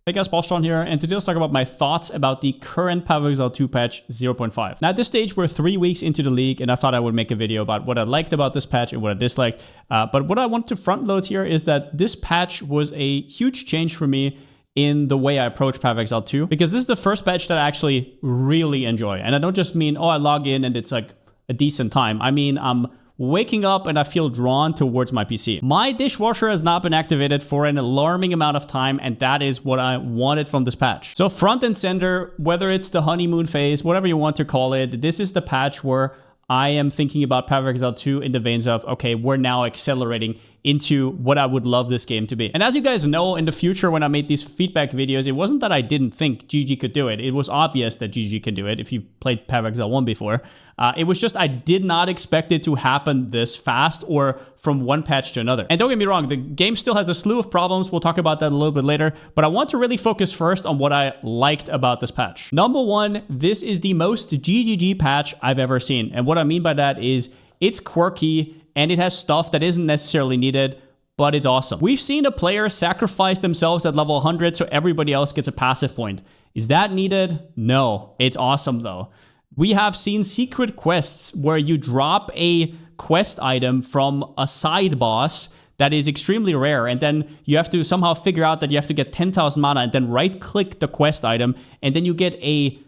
Hey guys, Palsteron here, and today let's talk about my thoughts about the current Exile 2 patch 0.5. Now at this stage, we're 3 weeks into the league, and I thought I would make a video about what I liked about this patch and what I disliked. But what I want to front load here is that this patch was a huge change for me in the way I approach Exile 2, because this is the first patch that I actually really enjoy. And I don't just mean, oh, I log in and it's like a decent time. I mean, I'm waking up and I feel drawn towards my PC. My dishwasher has not been activated for an alarming amount of time, and that is what I wanted from this patch. So front and center, whether it's the honeymoon phase, whatever you want to call it, this is the patch where I am thinking about Exile 2 in the veins of, okay, we're now accelerating into what I would love this game to be. And as you guys know, in the future, when I made these feedback videos, it wasn't that I didn't think GG could do it. It was obvious that GG can do it if you played Exile 1 before. It was just I did not expect it to happen this fast or from one patch to another. And don't get me wrong, the game still has a slew of problems. We'll talk about that a little bit later, but I want to really focus first on what I liked about this patch. Number one, this is the most GGG patch I've ever seen. And what I mean by that is it's quirky and it has stuff that isn't necessarily needed, but it's awesome. We've seen a player sacrifice themselves at level 100 so everybody else gets a passive point. Is that needed? No. It's awesome though. We have seen secret quests where you drop a quest item from a side boss that is extremely rare, and then you have to somehow figure out that you have to get 10,000 mana and then right-click the quest item, and then you get a,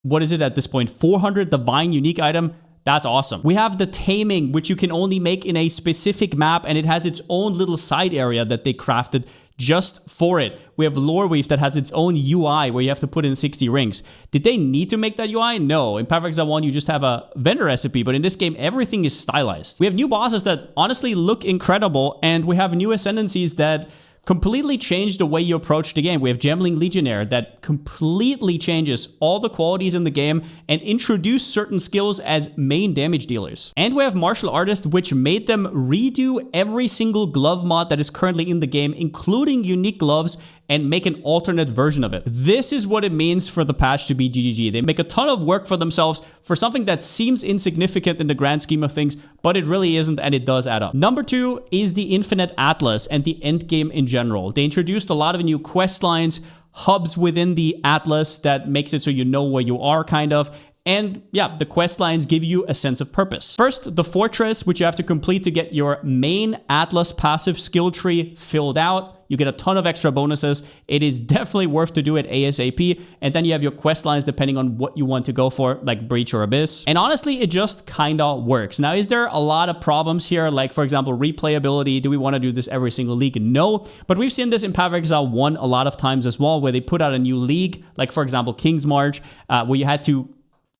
what is it at this point, 400 divine unique item. That's awesome. We have the taming, which you can only make in a specific map, and it has its own little side area that they crafted just for it. We have Lore Weave that has its own UI where you have to put in 60 rings. Did they need to make that UI? No. In Exile 1, you just have a vendor recipe, but in this game, everything is stylized. We have new bosses that honestly look incredible, and we have new ascendancies that completely change the way you approach the game. We have Gemling Legionnaire that completely changes all the qualities in the game and introduce certain skills as main damage dealers. And we have Martial Artist, which made them redo every single glove mod that is currently in the game, including unique gloves, and make an alternate version of it. This is what it means for the patch to be GGG. They make a ton of work for themselves for something that seems insignificant in the grand scheme of things, but it really isn't, and it does add up. Number two is the Infinite Atlas and the Endgame in general. They introduced a lot of new quest lines, hubs within the Atlas that makes it so you know where you are, kind of. And yeah, the quest lines give you a sense of purpose. First, the fortress, which you have to complete to get your main Atlas passive skill tree filled out. You get a ton of extra bonuses. It is definitely worth to do it ASAP. And then you have your quest lines depending on what you want to go for, like Breach or Abyss. And honestly, it just kind of works. Now, is there a lot of problems here? Like, for example, replayability. Do we want to do this every single league? No. But we've seen this in Exile 1 a lot of times as well, where they put out a new league, like, for example, King's March, where you had to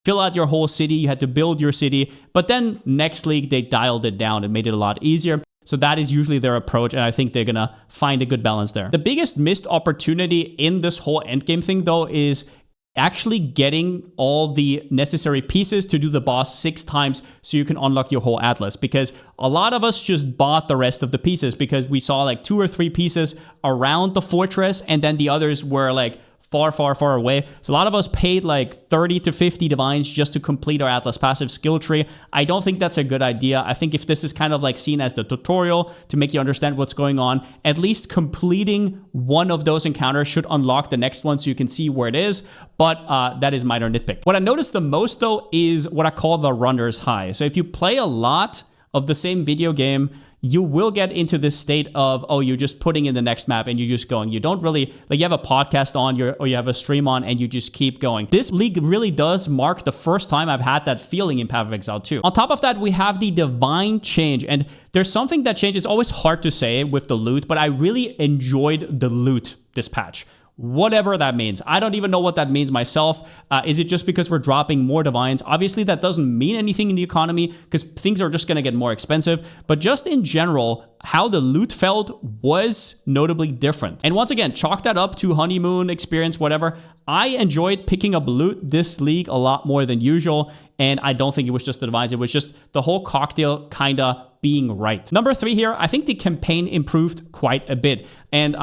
fill out your whole city, you had to build your city, but then next league, they dialed it down and made it a lot easier. So that is usually their approach, and I think they're gonna find a good balance there. The biggest missed opportunity in this whole endgame thing, though, is actually getting all the necessary pieces to do the boss 6 times so you can unlock your whole Atlas, because a lot of us just bought the rest of the pieces because we saw like 2 or 3 pieces around the fortress, and then the others were like far away. So a lot of us paid like 30 to 50 divines just to complete our Atlas passive skill tree. I don't think that's a good idea. I think if this is kind of like seen as the tutorial to make you understand what's going on, at least completing one of those encounters should unlock the next one so you can see where it is. But that is minor nitpick. What I noticed the most though is what I call the runner's high. So if you play a lot of the same video game, you will get into this state of, oh, you're just putting in the next map and you're just going. You don't really, like, you have a podcast on or you have a stream on and you just keep going. This league really does mark the first time I've had that feeling in Exile 2. On top of that, we have the divine change, and there's something that changes. It's always hard to say with the loot, but I really enjoyed the loot this patch. Whatever that means. I don't even know what that means myself. Is it just because we're dropping more divines? Obviously, that doesn't mean anything in the economy because things are just going to get more expensive. But just in general, how the loot felt was notably different. And once again, chalk that up to honeymoon experience, whatever. I enjoyed picking up loot this league a lot more than usual. And I don't think it was just the divines. It was just the whole cocktail kind of being right. Number 3 here, I think the campaign improved quite a bit. And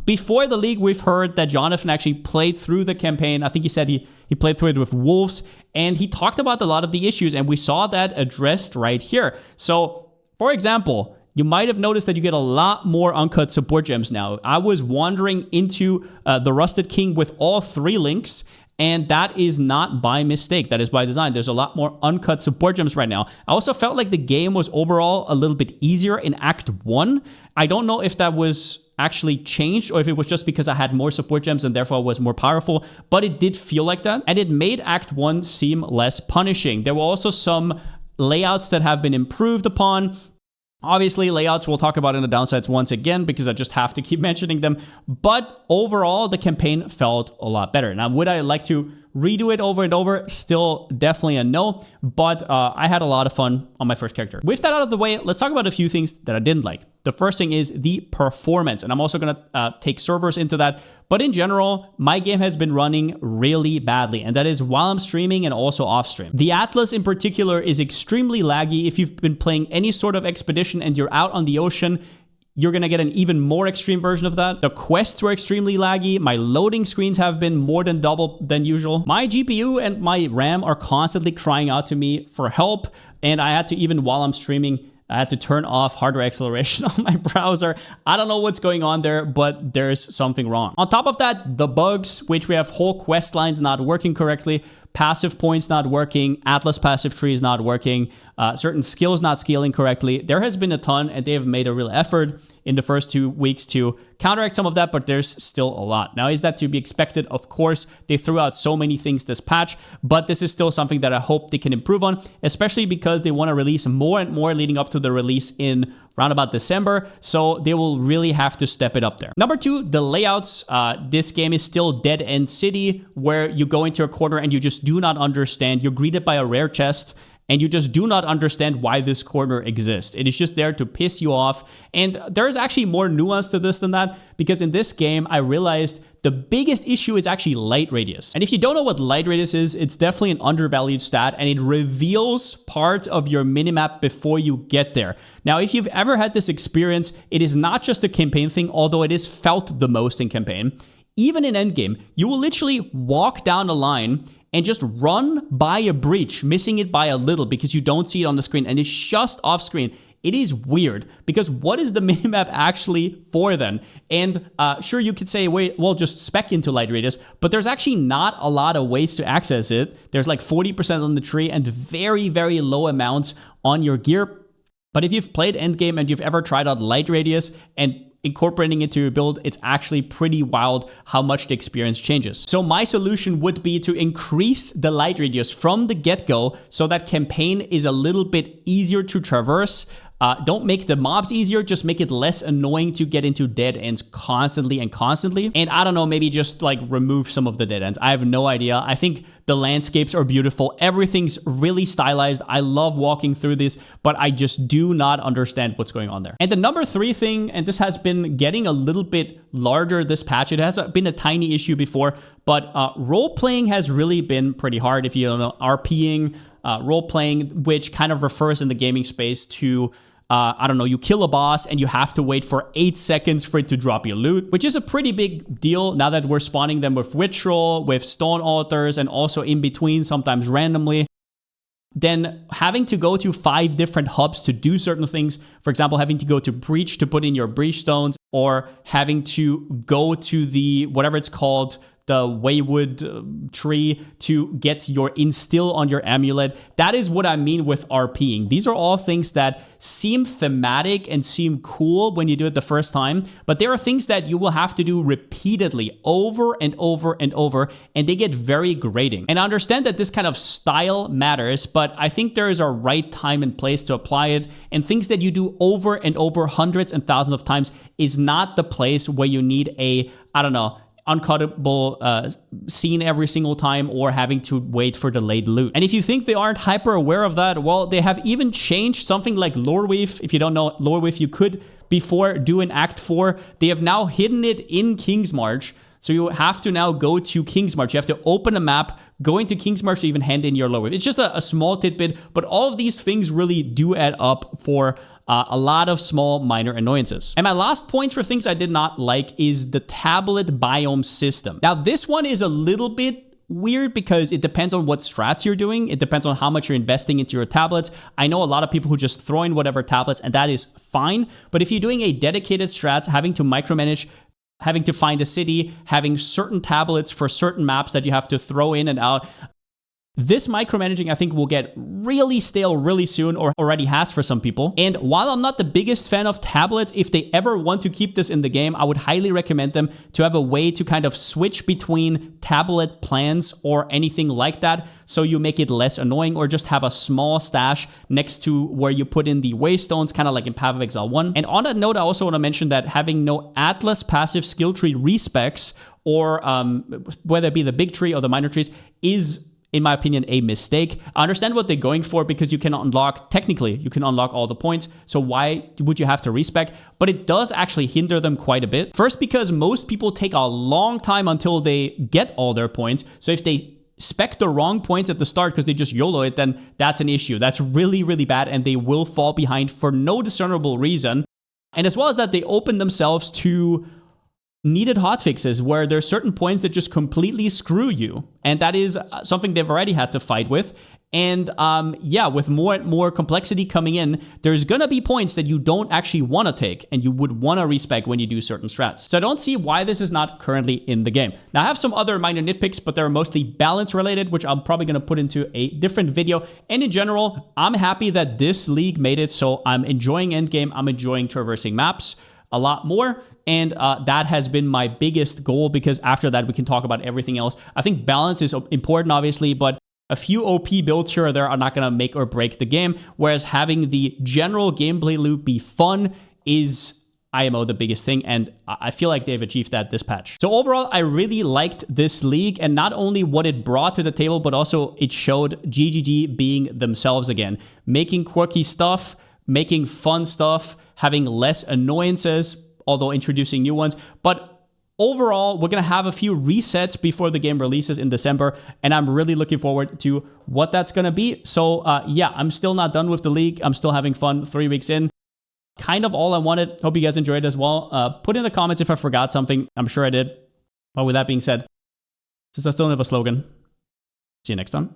before the league, we've heard that Jonathan actually played through the campaign. I think he said he played through it with wolves, and he talked about a lot of the issues, and we saw that addressed right here. So, for example, you might have noticed that you get a lot more uncut support gems now. I was wandering into the Rusted King with all 3 links, and that is not by mistake. That is by design. There's a lot more uncut support gems right now. I also felt like the game was overall a little bit easier in Act 1. I don't know if that was actually changed or if it was just because I had more support gems and therefore was more powerful, but it did feel like that. And it made Act 1 seem less punishing. There were also some layouts that have been improved upon. Obviously, layouts we'll talk about in the downsides once again because I just have to keep mentioning them. But overall, the campaign felt a lot better. Now, would I like to redo it over and over? Still definitely a no, but I had a lot of fun on my first character. With that out of the way, let's talk about a few things that I didn't like. The first thing is the performance, and I'm also going to take servers into that. But in general, my game has been running really badly, and that is while I'm streaming and also off stream. The Atlas in particular is extremely laggy. If you've been playing any sort of expedition and you're out on the ocean, you're going to get an even more extreme version of that. The quests were extremely laggy. My loading screens have been more than double than usual. My GPU and my RAM are constantly crying out to me for help. And I had to, even while I'm streaming, I had to turn off hardware acceleration on my browser. I don't know what's going on there, but there's something wrong. On top of that, the bugs, which we have whole quest lines not working correctly, passive points not working, Atlas passive tree is not working, certain skills not scaling correctly. There has been a ton, and they have made a real effort in the first 2 weeks to counteract some of that, but there's still a lot. Now, is that to be expected? Of course, they threw out so many things this patch, but this is still something that I hope they can improve on, especially because they want to release more and more leading up to the release in around about December, so they will really have to step it up there. Number 2, the layouts. This game is still Dead End City, where you go into a corner and you just do not understand. You're greeted by a rare chest, and you just do not understand why this corner exists. It is just there to piss you off. And there is actually more nuance to this than that, because in this game, I realized the biggest issue is actually light radius. And if you don't know what light radius is, it's definitely an undervalued stat, and it reveals parts of your minimap before you get there. Now, if you've ever had this experience, it is not just a campaign thing, although it is felt the most in campaign. Even in Endgame, you will literally walk down a line and just run by a breach, missing it by a little because you don't see it on the screen, and it's just off screen. It is weird, because what is the minimap actually for then? And sure, you could say, wait, well, just spec into light radius, but there's actually not a lot of ways to access it. There's like 40% on the tree and very, very low amounts on your gear. But if you've played Endgame and you've ever tried out light radius and incorporating it to your build, it's actually pretty wild how much the experience changes. So my solution would be to increase the light radius from the get-go so that campaign is a little bit easier to traverse. Don't make the mobs easier, just make it less annoying to get into dead ends constantly. And I don't know, maybe just like remove some of the dead ends. I have no idea. I think the landscapes are beautiful. Everything's really stylized. I love walking through this, but I just do not understand what's going on there. And the number 3 thing, and this has been getting a little bit larger this patch. It has been a tiny issue before, but role-playing has really been pretty hard. If you don't know, RPing, role-playing, which kind of refers in the gaming space to I don't know, you kill a boss and you have to wait for 8 seconds for it to drop you loot, which is a pretty big deal now that we're spawning them with ritual, with stone altars, and also in between, sometimes randomly. Then having to go to 5 different hubs to do certain things, for example, having to go to Breach to put in your Breach stones, or having to go to the, whatever it's called, the Waywood tree to get your instill on your amulet. That is what I mean with RPing. These are all things that seem thematic and seem cool when you do it the first time, but there are things that you will have to do repeatedly over and over and over, and they get very grating. And I understand that this kind of style matters, but I think there is a right time and place to apply it, and things that you do over and over hundreds and thousands of times is not the place where you need a, I don't know, uncuttable scene every single time, or having to wait for delayed loot. And if you think they aren't hyper aware of that, well, they have even changed something like lore weave. If you don't know lore weave, you could before do in Act 4. They have now hidden it in Kingsmarch. So you have to now go to Kingsmarch. You have to open a map, go into Kingsmarch to even hand in your lore weave. It's just a small tidbit, but all of these things really do add up for a lot of small minor annoyances. And my last point for things I did not like is the tablet biome system. Now, this one is a little bit weird because it depends on what strats you're doing. It depends on how much you're investing into your tablets. I know a lot of people who just throw in whatever tablets, and that is fine. But if you're doing a dedicated strats, having to micromanage, having to find a city, having certain tablets for certain maps that you have to throw in and out, this micromanaging, I think, will get really stale really soon, or already has for some people. And while I'm not the biggest fan of tablets, if they ever want to keep this in the game, I would highly recommend them to have a way to kind of switch between tablet plans or anything like that, so you make it less annoying, or just have a small stash next to where you put in the waystones, kind of like in Path of Exile 1. And on that note, I also want to mention that having no Atlas passive skill tree respecs, or whether it be the big tree or the minor trees, is, in my opinion, a mistake. I understand what they're going for, because you can unlock, technically, you can unlock all the points. So why would you have to respec? But it does actually hinder them quite a bit. First, because most people take a long time until they get all their points. So if they spec the wrong points at the start because they just YOLO it, then that's an issue. That's really, really bad, and they will fall behind for no discernible reason. And as well as that, they open themselves to needed hotfixes where there's certain points that just completely screw you. And that is something they've already had to fight with. And yeah, with more and more complexity coming in, there's gonna be points that you don't actually want to take, and you would want to respec when you do certain strats. So I don't see why this is not currently in the game. Now, I have some other minor nitpicks, but they're mostly balance related, which I'm probably gonna put into a different video. And in general, I'm happy that this league made it so I'm enjoying Endgame, I'm enjoying traversing maps a lot more, and that has been my biggest goal, because after that we can talk about everything else. I think balance is important, obviously, but a few OP builds here or there are not going to make or break the game, whereas having the general gameplay loop be fun is IMO the biggest thing, and I feel like they've achieved that this patch. So overall, I really liked this league, and not only what it brought to the table, but also it showed GGG being themselves again, making quirky stuff, making fun stuff, having less annoyances, although introducing new ones. But overall, we're going to have a few resets before the game releases in December, and I'm really looking forward to what that's going to be. So yeah, I'm still not done with the league. I'm still having fun 3 weeks in. Kind of all I wanted. Hope you guys enjoyed as well. Put in the comments if I forgot something. I'm sure I did. But with that being said, since I still don't have a slogan, see you next time.